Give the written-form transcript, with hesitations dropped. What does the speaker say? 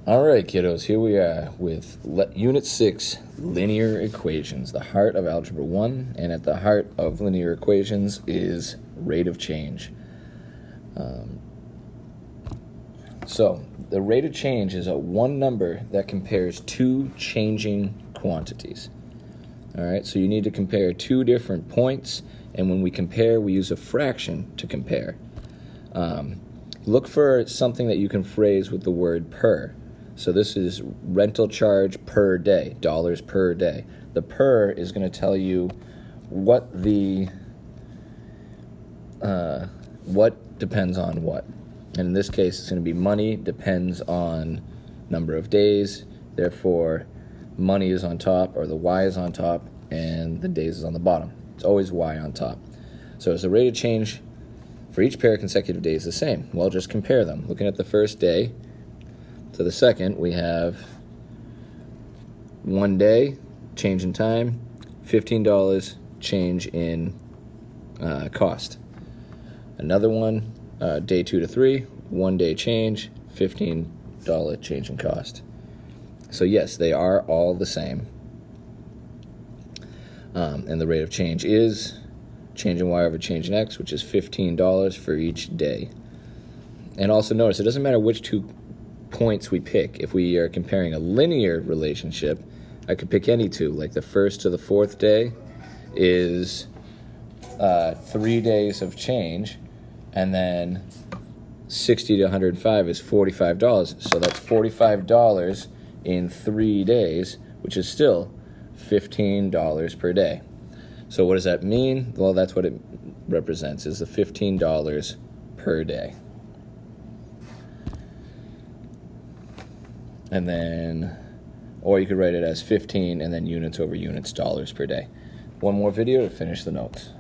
All right, kiddos, here we are with Unit 6, linear equations, the heart of Algebra 1, and at the heart of linear equations is rate of change. So the rate of change is one number that compares two changing quantities. All right, so you need to compare two different points, and when we compare, we use a fraction to compare. Look for something that you can phrase with the word per. So this is rental charge per day, dollars per day. The per is going to tell you what what depends on what. And in this case, it's going to be money depends on number of days. Therefore, money is on top, or the y is on top, and the days is on the bottom. It's always y on top. So is the rate of change for each pair of consecutive days the same? Well, just compare them. Looking at the first day to the second, we have 1 day, change in time, $15 change in cost. Another one, day 2 to 3, 1 day change, $15 change in cost. So yes, they are all the same. And the rate of change is change in y over change in x, which is $15 for each day. And also notice, it doesn't matter which two points we pick. If we are comparing a linear relationship, I could pick any two. Like the first to the fourth day is 3 days of change, and then 60 to 105 is $45. So that's $45 in 3 days, which is still $15 per day. So what does that mean? Well, that's what it represents, is the $15 per day. And then, or you could write it as 15 and then units over units, dollars per day. One more video to finish the notes.